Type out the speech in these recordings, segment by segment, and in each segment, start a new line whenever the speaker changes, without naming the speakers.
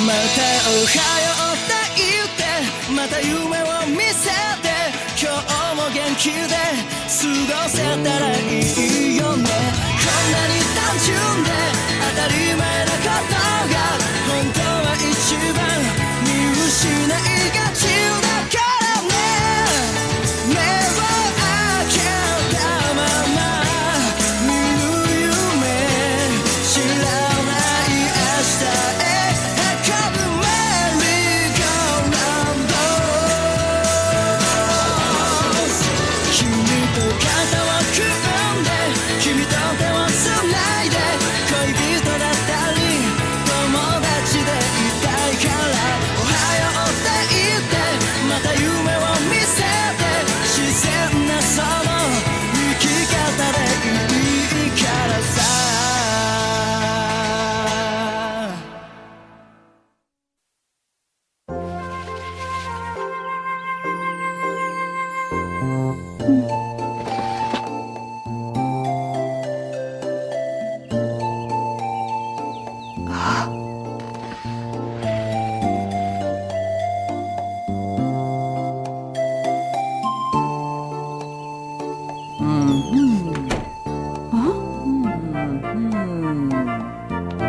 またおはようって言ってまた夢を見せて今日も元気で過ごせたらいいよねこんなに単純で当たり前なことが本当は一番見失いがちだからね目を開けたまま見る夢知らない明日へ運ぶメリーゴーランド君と肩を組んで君と手をつないで恋人だったり友達でいたいからおはようって言ってまた夢を見せて自然なその生き方でいいからさ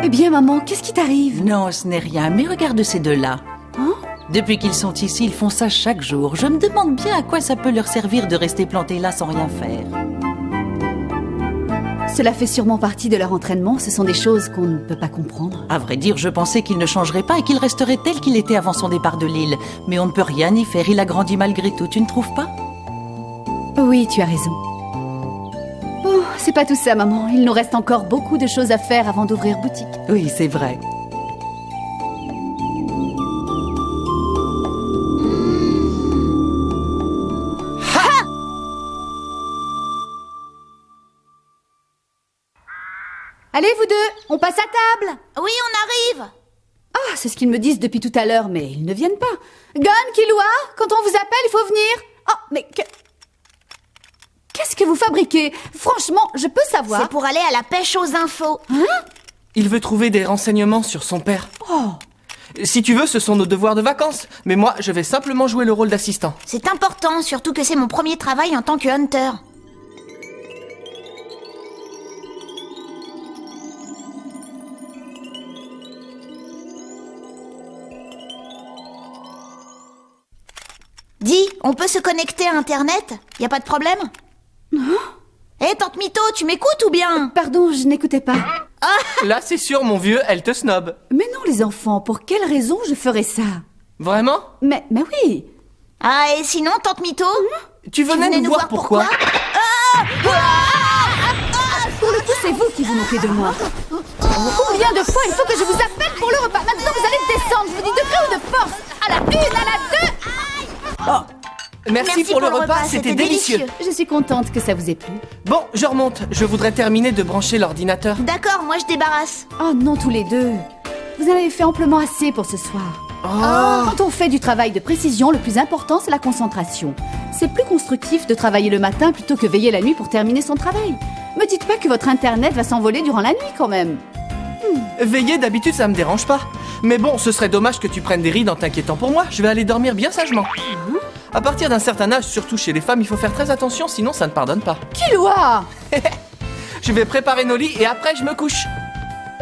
Eh bien, maman, qu'est-ce qui t'arrive?
Non, ce n'est rien, mais regarde ces deux-là.
Hein?
Depuis qu'ils sont ici, ils font ça chaque jour. Je me demande bien à quoi ça peut leur servir de rester plantés là sans rien faire.
Cela fait sûrement partie de leur entraînement. Ce sont des choses qu'on ne peut pas comprendre.
À vrai dire, je pensais qu'il ne changerait pas et qu'il resterait tel qu'il était avant son départ de l'île. Mais on ne peut rien y faire, il a grandi malgré tout, tu ne trouves pas?
Oui, tu as raison. Bon, c'est pas tout ça, maman. Il nous reste encore beaucoup de choses à faire avant d'ouvrir boutique.
Oui, c'est vrai.
Allez, vous deux, on passe à table.
Oui, on arrive.
Ah, c'est ce qu'ils me disent depuis tout à l'heure, mais ils ne viennent pas. Gon, Killua, quand on vous appelle, il faut venir. Oh, mais qu'est-ce que vous fabriquez? Franchement, je peux savoir?
C'est pour aller à la pêche aux infos.
Hein?
Il veut trouver des renseignements sur son père.
Oh,
Si tu veux, ce sont nos devoirs de vacances. Mais moi, je vais simplement jouer le rôle d'assistant.
C'est important, surtout que c'est mon premier travail en tant que hunter. Dis, on peut se connecter à Internet? Y a pas de problème? Hé, tante Mito, tu m'écoutes ou bien?
pardon, je n'écoutais pas.
Là, c'est sûr, mon vieux, elle te snob.
Mais non, les enfants, pour quelle raison je ferais ça?
Vraiment?
Mais oui.
Ah, et sinon, tante Mito?
Tu venais nous voir pourquoi?
Pour le coup, c'est vous qui vous moquez de moi. Combien de fois il faut que je vous appelle pour le repas? Maintenant, vous allez descendre, je vous dis de gré ou de force. À la une, à la deux.
Merci pour le repas, c'était délicieux.
Je suis contente que ça vous ait plu.
Bon, je remonte. Je voudrais terminer de brancher l'ordinateur.
D'accord, moi je débarrasse.
Oh non, tous les deux. Vous en avez fait amplement assez pour ce soir. Quand on fait du travail de précision, le plus important, c'est la concentration. C'est plus constructif de travailler le matin plutôt que veiller la nuit pour terminer son travail. Me dites pas que votre Internet va s'envoler durant la nuit, quand même.
Veiller, d'habitude, ça me dérange pas. Mais bon, ce serait dommage que tu prennes des rides en t'inquiétant pour moi. Je vais aller dormir bien sagement. À partir d'un certain âge, surtout chez les femmes, il faut faire très attention, sinon ça ne pardonne pas.
Killua!
Je vais préparer nos lits et après je me couche.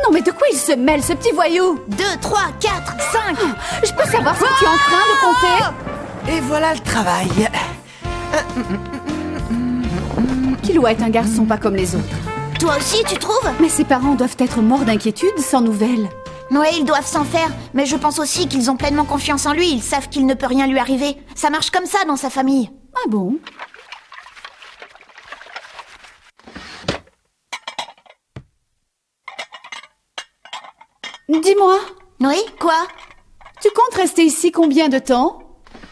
Non, mais de quoi il se mêle, ce petit voyou?
2, 3, 4, 5.
Je peux savoir si tu es en train de compter?
Et voilà le travail.
Killua est un garçon pas comme les autres.
Toi aussi, tu trouves?
Mais ses parents doivent être morts d'inquiétude sans nouvelles.
Ouais, ils doivent s'en faire. Mais je pense aussi qu'ils ont pleinement confiance en lui. Ils savent qu'il ne peut rien lui arriver. Ça marche comme ça dans sa famille.
Ah bon? Dis-moi,
Oui, quoi?
tu comptes rester ici combien de temps?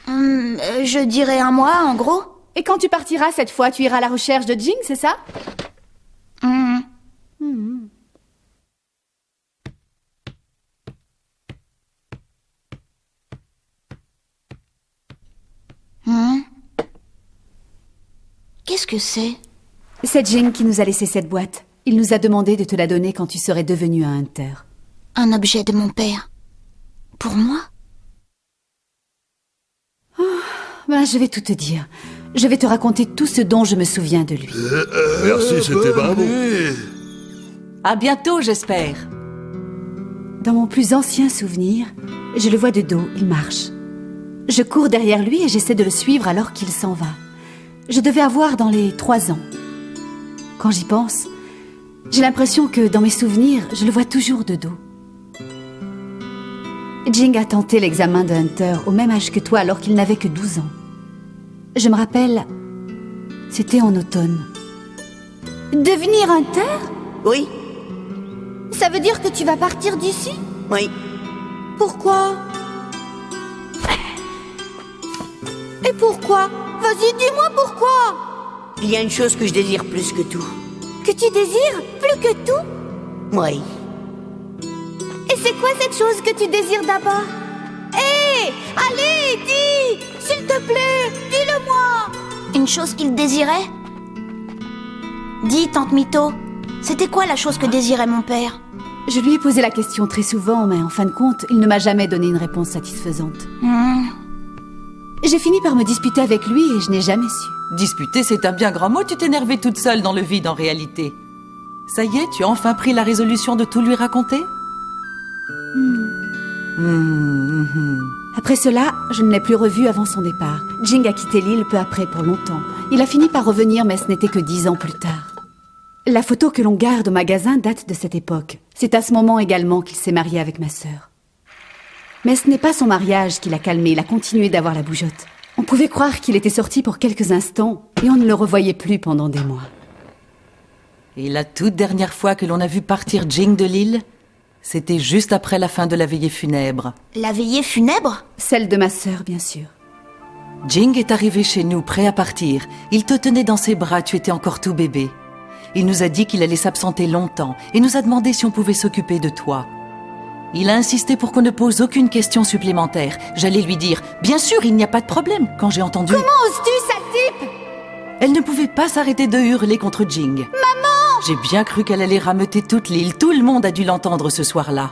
Je dirais un mois, en gros.
Et quand tu partiras cette fois, tu iras à la recherche de Jing, c'est ça?
Qu'est-ce que c'est?
C'est Jing qui nous a laissé cette boîte. Il nous a demandé de te la donner quand tu serais devenu un hunter.
Un objet de mon père. Pour moi?
Ben, je vais tout te dire. Je vais te raconter tout ce dont je me souviens de lui.
Merci, c'était pas bon.
À bientôt, j'espère.
Dans mon plus ancien souvenir, je le vois de dos, il marche. Je cours derrière lui et j'essaie de le suivre alors qu'il s'en va. Je devais avoir dans les 3 ans. Quand j'y pense, j'ai l'impression que dans mes souvenirs, je le vois toujours de dos. Jing a tenté l'examen de Hunter au même âge que toi alors qu'il n'avait que 12 ans. Je me rappelle, c'était en automne. Devenir Hunter?
Oui,
Ça veut dire que tu vas partir d'ici?
oui.
Pourquoi? Et pourquoi? Vas-y, dis-moi pourquoi!
Il y a une chose que je désire plus que tout.
Que tu désires plus que tout?
Oui.
Et c'est quoi cette chose que tu désires d'abord? Hé! Allez, dis! S'il te plaît, dis-le-moi! Une chose qu'il désirait? Dis, tante Mito, c'était quoi la chose que désirait mon père?
Je lui ai posé la question très souvent, mais en fin de compte, il ne m'a jamais donné une réponse satisfaisante. J'ai fini par me disputer avec lui et je n'ai jamais su.
Disputer, c'est un bien grand mot. Tu t'énervais toute seule dans le vide en réalité. Ça y est, tu as enfin pris la résolution de tout lui raconter?
Après cela, je ne l'ai plus revu avant son départ. Jing a quitté l'île peu après pour longtemps. Il a fini par revenir, mais ce n'était que 10 ans plus tard. La photo que l'on garde au magasin date de cette époque. C'est à ce moment également qu'il s'est marié avec ma sœur. Mais ce n'est pas son mariage qui l'a calmé, il a continué d'avoir la bougeotte. On pouvait croire qu'il était sorti pour quelques instants et on ne le revoyait plus pendant des mois.
Et la toute dernière fois que l'on a vu partir Jing de l'île, c'était juste après la fin de la veillée funèbre.
La veillée funèbre?
Celle de ma sœur, bien sûr.
Jing est arrivé chez nous, prêt à partir. Il te tenait dans ses bras, tu étais encore tout bébé. Il nous a dit qu'il allait s'absenter longtemps et nous a demandé si on pouvait s'occuper de toi. Il a insisté pour qu'on ne pose aucune question supplémentaire. J'allais lui dire « Bien sûr, il n'y a pas de problème » quand j'ai entendu...
Comment oses-tu, sale type?
Elle ne pouvait pas s'arrêter de hurler contre Jing. Maman! J'ai bien cru qu'elle allait rameuter toute l'île. Tout le monde a dû l'entendre ce soir-là.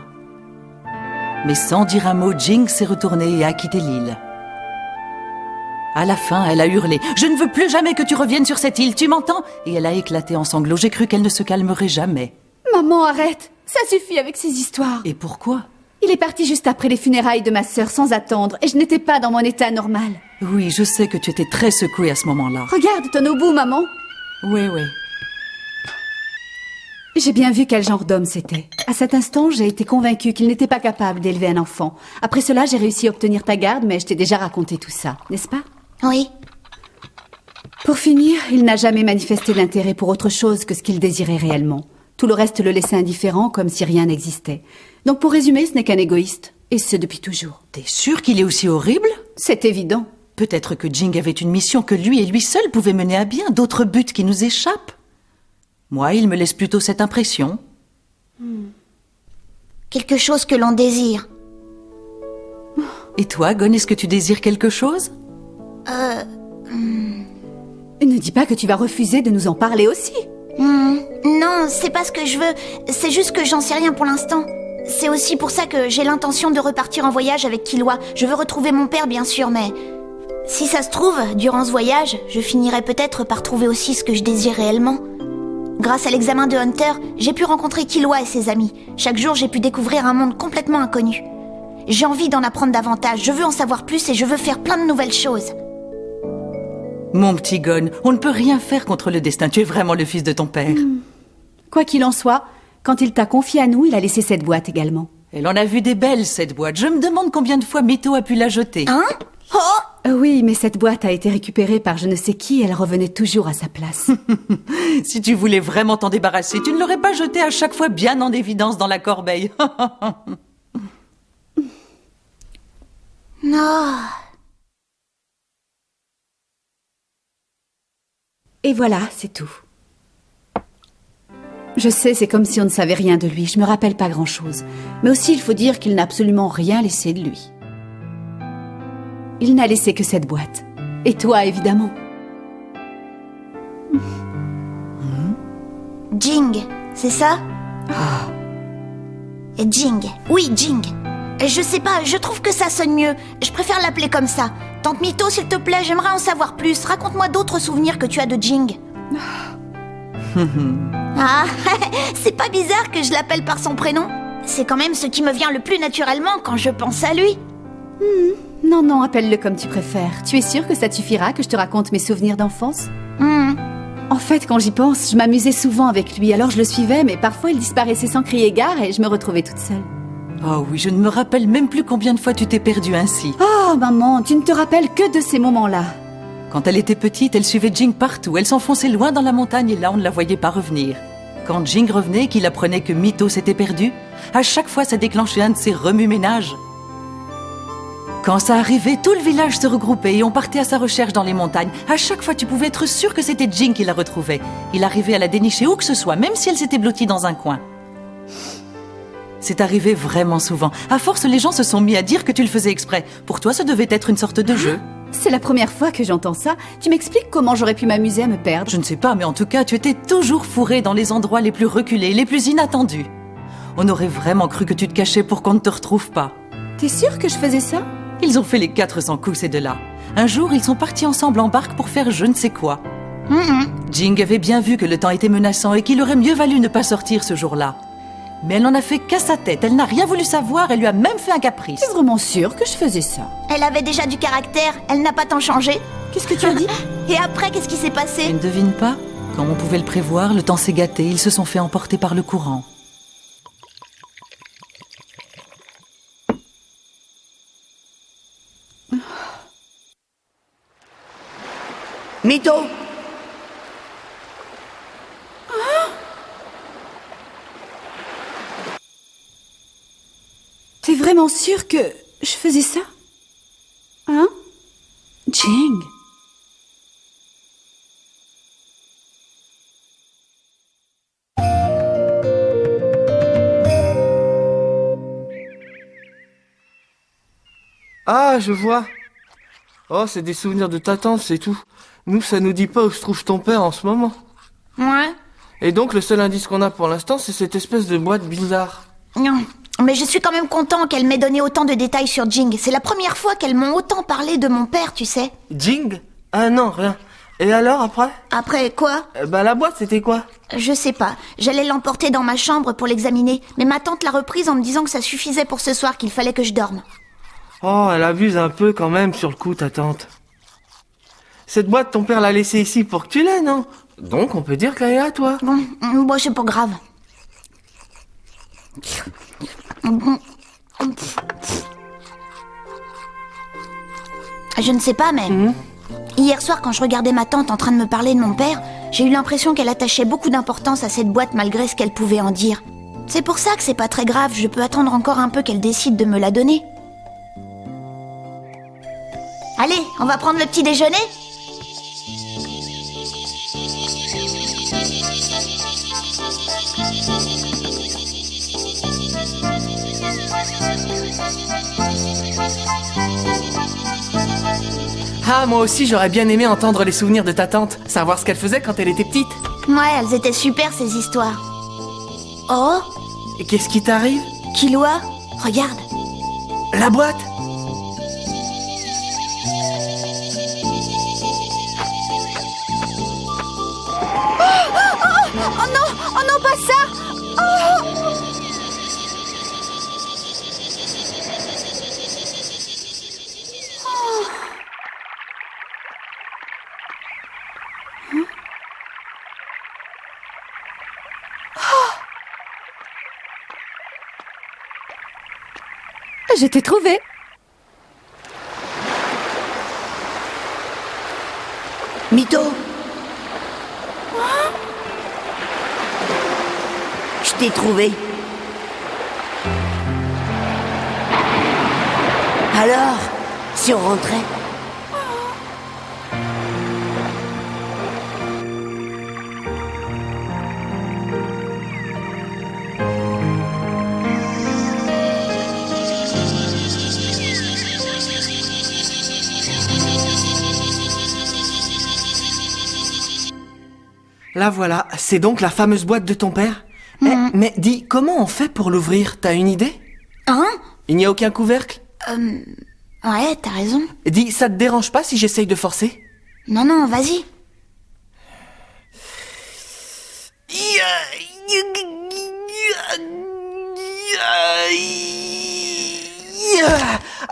Mais sans dire un mot, Jing s'est retournée et a quitté l'île. À la fin, elle a hurlé « Je ne veux plus jamais que tu reviennes sur cette île, tu m'entends ?» Et elle a éclaté en sanglots. J'ai cru qu'elle ne se calmerait jamais.
Maman, arrête! Ça suffit avec ces histoires.
Et pourquoi?
Il est parti juste après les funérailles de ma sœur sans attendre et je n'étais pas dans mon état normal.
Oui, je sais que tu étais très secouée à ce moment-là.
Regarde ton obus, maman.
Oui, oui.
J'ai bien vu quel genre d'homme c'était. À cet instant, j'ai été convaincue qu'il n'était pas capable d'élever un enfant. Après cela, j'ai réussi à obtenir ta garde, mais je t'ai déjà raconté tout ça, n'est-ce pas?
Oui.
Pour finir, il n'a jamais manifesté d'intérêt pour autre chose que ce qu'il désirait réellement. Tout le reste le laissait indifférent, comme si rien n'existait. Donc pour résumer, ce n'est qu'un égoïste. Et ce depuis toujours.
T'es sûre qu'il est aussi horrible?
C'est évident.
Peut-être que Jing avait une mission que lui et lui seul pouvaient mener à bien, d'autres buts qui nous échappent. Moi, il me laisse plutôt cette impression.
Quelque chose que l'on désire.
Et toi, Gon, est-ce que tu désires quelque chose?
Ne dis pas que tu vas refuser de nous en parler aussi.
Non, c'est pas ce que je veux. C'est juste que j'en sais rien pour l'instant. C'est aussi pour ça que j'ai l'intention de repartir en voyage avec Killua. Je veux retrouver mon père, bien sûr, mais... Si ça se trouve, durant ce voyage, je finirai peut-être par trouver aussi ce que je désire réellement. Grâce à l'examen de Hunter, j'ai pu rencontrer Killua et ses amis. Chaque jour, j'ai pu découvrir un monde complètement inconnu. J'ai envie d'en apprendre davantage, je veux en savoir plus et je veux faire plein de nouvelles choses.
Mon petit Gon, on ne peut rien faire contre le destin. Tu es vraiment le fils de ton père.
Quoi qu'il en soit, quand il t'a confié à nous, il a laissé cette boîte également.
Elle en a vu des belles, cette boîte. Je me demande combien de fois Mito a pu la jeter.
Hein? Oh!
Oui, mais cette boîte a été récupérée par je ne sais qui et elle revenait toujours à sa place.
Si tu voulais vraiment t'en débarrasser, tu ne l'aurais pas jetée à chaque fois bien en évidence dans la corbeille.
Non.
Et voilà, c'est tout. Je sais, c'est comme si on ne savait rien de lui. Je me rappelle pas grand-chose. Mais aussi, il faut dire qu'il n'a absolument rien laissé de lui. Il n'a laissé que cette boîte. Et toi, évidemment.
Jing, c'est ça? Jing. Oui, Jing. Je sais pas, je trouve que ça sonne mieux. Je préfère l'appeler comme ça. Tante Mito, s'il te plaît, j'aimerais en savoir plus. Raconte-moi d'autres souvenirs que tu as de Jing. Ah, c'est pas bizarre que je l'appelle par son prénom. C'est quand même ce qui me vient le plus naturellement quand je pense à lui.
Non, appelle-le comme tu préfères. Tu es sûre que ça te suffira que je te raconte mes souvenirs d'enfance? En fait, quand j'y pense, je m'amusais souvent avec lui, alors je le suivais, mais parfois il disparaissait sans crier gare et je me retrouvais toute seule.
Oh oui, je ne me rappelle même plus combien de fois tu t'es perdue ainsi.
Oh, maman, tu ne te rappelles que de ces moments-là.
Quand elle était petite, elle suivait Jing partout. Elle s'enfonçait loin dans la montagne et là, on ne la voyait pas revenir. Quand Jing revenait et qu'il apprenait que Mito s'était perdu, à chaque fois, ça déclenchait un de ses remue-ménages. Quand ça arrivait, tout le village se regroupait et on partait à sa recherche dans les montagnes. À chaque fois, tu pouvais être sûr que c'était Jing qui la retrouvait. Il arrivait à la dénicher où que ce soit, même si elle s'était blottie dans un coin. C'est arrivé vraiment souvent. À force, les gens se sont mis à dire que tu le faisais exprès. Pour toi, ça devait être une sorte de jeu.
C'est la première fois que j'entends ça. Tu m'expliques comment j'aurais pu m'amuser à me perdre?
Je ne sais pas, mais en tout cas, tu étais toujours fourré dans les endroits les plus reculés, les plus inattendus. On aurait vraiment cru que tu te cachais pour qu'on ne te retrouve pas.
T'es sûre que je faisais ça?
Ils ont fait les 400 coups, ces deux-là. Un jour, ils sont partis ensemble en barque pour faire je ne sais quoi. Jing avait bien vu que le temps était menaçant et qu'il aurait mieux valu ne pas sortir ce jour-là. Mais elle n'en a fait qu'à sa tête. Elle n'a rien voulu savoir, elle lui a même fait un caprice.
T'es vraiment sûre que je faisais ça?
Elle avait déjà du caractère, elle n'a pas tant changé.
Qu'est-ce que tu as dit?
Et après, qu'est-ce qui s'est
Tu
passé?
ne devines pas? Comme on pouvait le prévoir, le temps s'est gâté, ils se sont fait emporter par le courant.
Mito!
T'es vraiment sûre que je faisais ça? Hein? Jing?
Ah, je vois. Oh, c'est des souvenirs de ta tante, c'est tout. Nous, ça nous dit pas où se trouve ton père en ce moment.
Ouais.
Et donc, le seul indice qu'on a pour l'instant, c'est cette espèce de boîte bizarre.
Non. Mais je suis quand même content qu'elle m'ait donné autant de détails sur Jing. C'est la première fois qu'elles m'ont autant parlé de mon père, tu sais.
Jing? Ah non, rien. Et alors, après?
Après quoi?
La boîte, c'était quoi?
Je sais pas. J'allais l'emporter dans ma chambre pour l'examiner. Mais ma tante l'a reprise en me disant que ça suffisait pour ce soir, qu'il fallait que je dorme.
Oh, elle abuse un peu quand même sur le coup, ta tante. Cette boîte, ton père l'a laissée ici pour que tu l'aies, non? Donc, on peut dire qu'elle est à toi.
Bon, c'est pas grave. Je ne sais pas, mais... Hier soir, quand je regardais ma tante en train de me parler de mon père, j'ai eu l'impression qu'elle attachait beaucoup d'importance à cette boîte malgré ce qu'elle pouvait en dire. C'est pour ça que c'est pas très grave, je peux attendre encore un peu qu'elle décide de me la donner. Allez, on va prendre le petit déjeuner ?
Ah, moi aussi, j'aurais bien aimé entendre les souvenirs de ta tante, savoir ce qu'elle faisait quand elle était petite.
Ouais, elles étaient super ces histoires. Oh,
Et qu'est-ce qui t'arrive?
Killua, regarde.
La boîte?
Oh non, pas ça! Je t'ai trouvé.
Mito! Je t'ai trouvé. Alors, si on rentrait?
La voilà, c'est donc la fameuse boîte de ton père? Mais dis, comment on fait pour l'ouvrir? T'as une idée?
Hein ?
Il n'y a aucun couvercle?
Ouais, t'as raison.
Dis, ça te dérange pas si j'essaye de forcer?
Non, non, vas-y.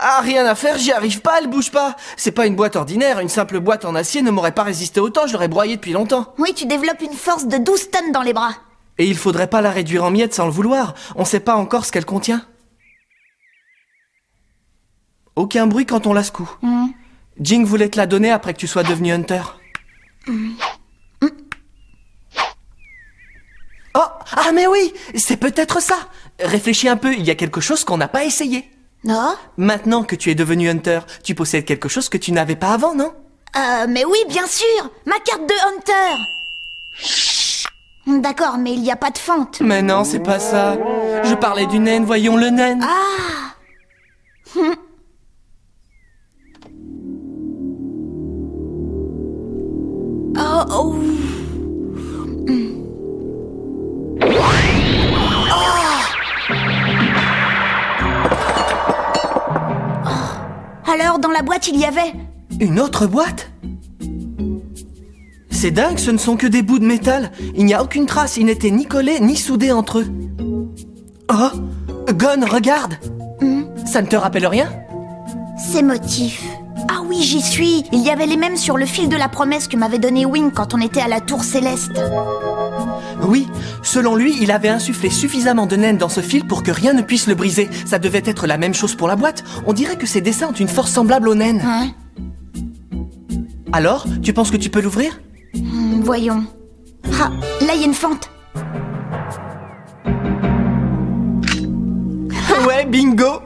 Ah, rien à faire, j'y arrive pas, elle bouge pas. C'est pas une boîte ordinaire, une simple boîte en acier ne m'aurait pas résisté autant, je l'aurais broyée depuis longtemps.
Oui, tu développes une force de 12 tonnes dans les bras.
Et il faudrait pas la réduire en miettes sans le vouloir, on sait pas encore ce qu'elle contient. Aucun bruit quand on la secoue. Jing voulait te la donner après que tu sois devenu Hunter. Oh, ah mais oui, c'est peut-être ça. Réfléchis un peu, il y a quelque chose qu'on n'a pas essayé.
Non?
Maintenant que tu es devenu Hunter, tu possèdes quelque chose que tu n'avais pas avant, non?
Mais oui, bien sûr. Ma carte de Hunter. D'accord, mais il n'y a pas de fente.
Mais non, c'est pas ça. Je parlais du naine, voyons le naine.
Ah. Oh. Alors, dans la boîte, il y avait...
Une autre boîte? C'est dingue, ce ne sont que des bouts de métal. Il n'y a aucune trace, ils n'étaient ni collés ni soudés entre eux. Oh, Gon, regarde. Ça ne te rappelle rien?
Ces motifs. Ah oui, j'y suis. Il y avait les mêmes sur le fil de la promesse que m'avait donné Wing quand on était à la tour céleste.
Oui, selon lui, il avait insufflé suffisamment de naine dans ce fil pour que rien ne puisse le briser. Ça devait être la même chose pour la boîte. On dirait que ces dessins ont une force semblable aux naines.
Hein?
Alors, tu penses que tu peux l'ouvrir?
Voyons. Ah, là, il y a une fente.
Ouais, bingo.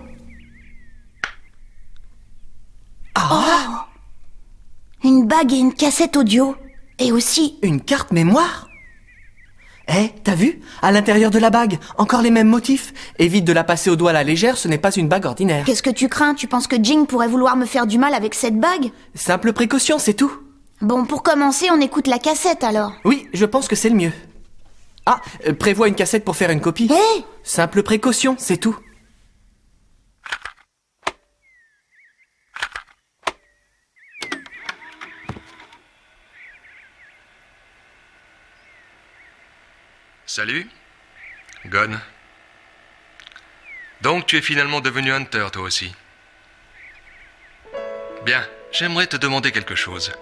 Une bague et une cassette audio. Et aussi...
Une carte mémoire? T'as vu? À l'intérieur de la bague, encore les mêmes motifs. Évite de la passer au doigt à la légère, ce n'est pas une bague ordinaire.
Qu'est-ce que tu crains? Tu penses que Jing pourrait vouloir me faire du mal avec cette bague?
Simple précaution, c'est tout.
Bon, pour commencer, on écoute la cassette alors.
Oui, je pense que c'est le mieux. Ah, prévois une cassette pour faire une copie.
Hé!
Simple précaution, c'est tout.
Salut, Gon. Donc tu es finalement devenu Hunter, toi aussi. Bien, j'aimerais te demander quelque chose.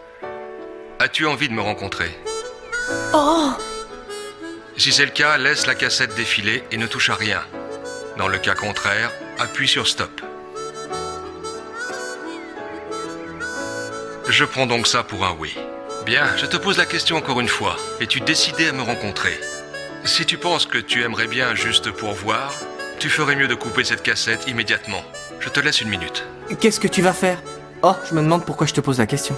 As-tu envie de me rencontrer?
Oh!
Si c'est le cas, laisse la cassette défiler et ne touche à rien. Dans le cas contraire, appuie sur stop. Je prends donc ça pour un oui. Bien, je te pose la question encore une fois. Es-tu décidé à me rencontrer? Si tu penses que tu aimerais bien juste pour voir, tu ferais mieux de couper cette cassette immédiatement. Je te laisse 1 minute.
Qu'est-ce que tu vas faire? Oh, je me demande pourquoi je te pose la question.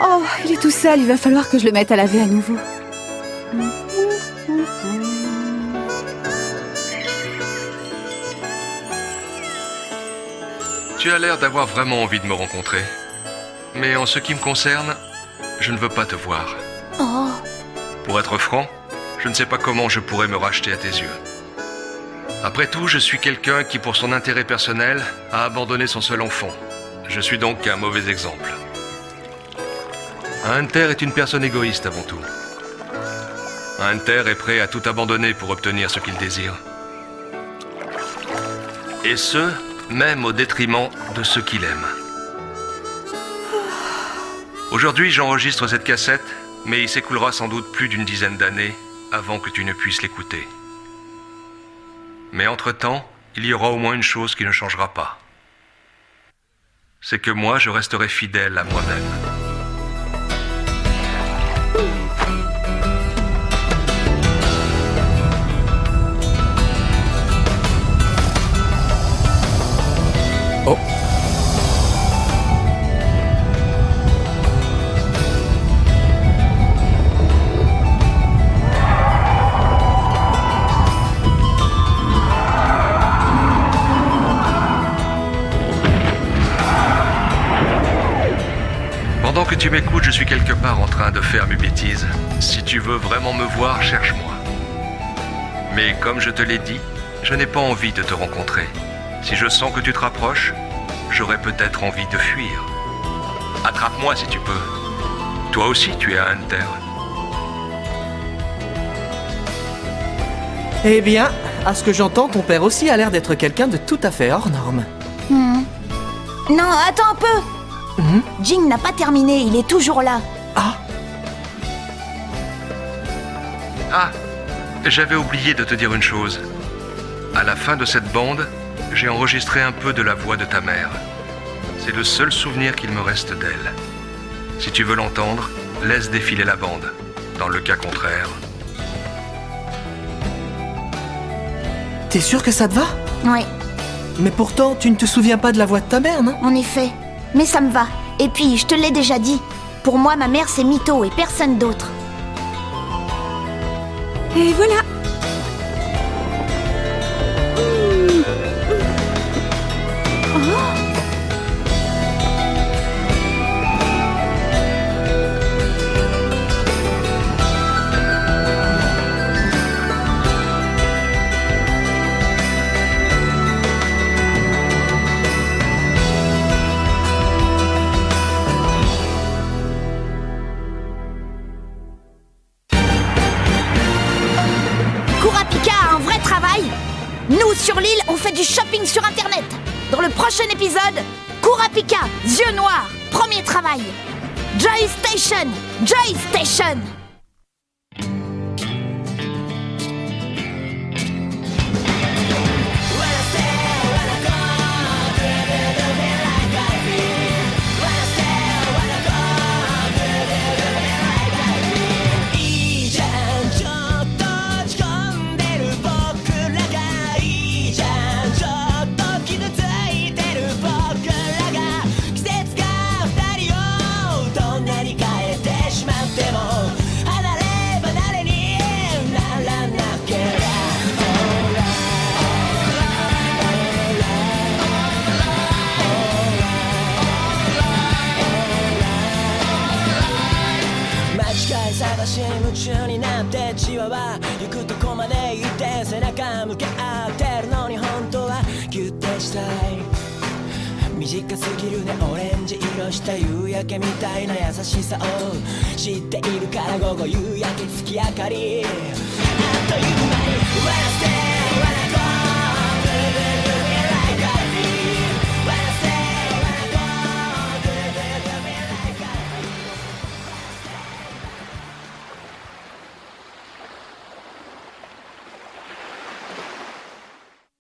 Oh, il est tout sale, il va falloir que je le mette à laver à nouveau.
Tu as l'air d'avoir vraiment envie de me rencontrer. Mais en ce qui me concerne, je ne veux pas te voir.
Oh!
Pour être franc, je ne sais pas comment je pourrais me racheter à tes yeux. Après tout, je suis quelqu'un qui, pour son intérêt personnel, a abandonné son seul enfant. Je suis donc un mauvais exemple. Un Hunter est une personne égoïste avant tout. Un Hunter est prêt à tout abandonner pour obtenir ce qu'il désire. Et ce, même au détriment de ceux qu'il aime. Aujourd'hui, j'enregistre cette cassette, mais il s'écoulera sans doute plus d'1 dizaine d'années avant que tu ne puisses l'écouter. Mais entre-temps, il y aura au moins une chose qui ne changera pas. C'est que moi, je resterai fidèle à moi-même.
Oh.
Pendant que tu m'écoutes, je suis quelque part en train de faire mes bêtises. Si tu veux vraiment me voir, cherche-moi. Mais comme je te l'ai dit, je n'ai pas envie de te rencontrer. Si je sens que tu te rapproches, j'aurai peut-être envie de fuir. Attrape-moi si tu peux. Toi aussi, tu es un hunter.
Eh bien, à ce que j'entends, ton père aussi a l'air d'être quelqu'un de tout à fait hors norme.
Non, attends un peu. Jing n'a pas terminé, il est toujours là.
Ah,
Ah, j'avais oublié de te dire une chose. À la fin de cette bande, j'ai enregistré un peu de la voix de ta mère. C'est le seul souvenir qu'il me reste d'elle. Si tu veux l'entendre, laisse défiler la bande. Dans le cas contraire...
t'es sûr que ça te va?
Ouais,
Mais pourtant, tu ne te souviens pas de la voix de ta mère, non?
en effet. Mais ça me va. Et puis, je te l'ai déjà dit. Pour moi, ma mère, c'est Mito et personne d'autre.
Et voilà.
Kurapika a un vrai travail. Nous, sur l'île, on fait du shopping sur Internet. Dans le prochain épisode, Kurapika, yeux noirs, premier travail. Joy Station, Joy Station.
夢中になってチワワ行くとこまで行って背中向け合ってるのに本当はギュッてしたい短すぎるねオレンジ色した夕焼けみたいな優しさを知っているから午後夕焼け月明かりあっという間に Wanna stay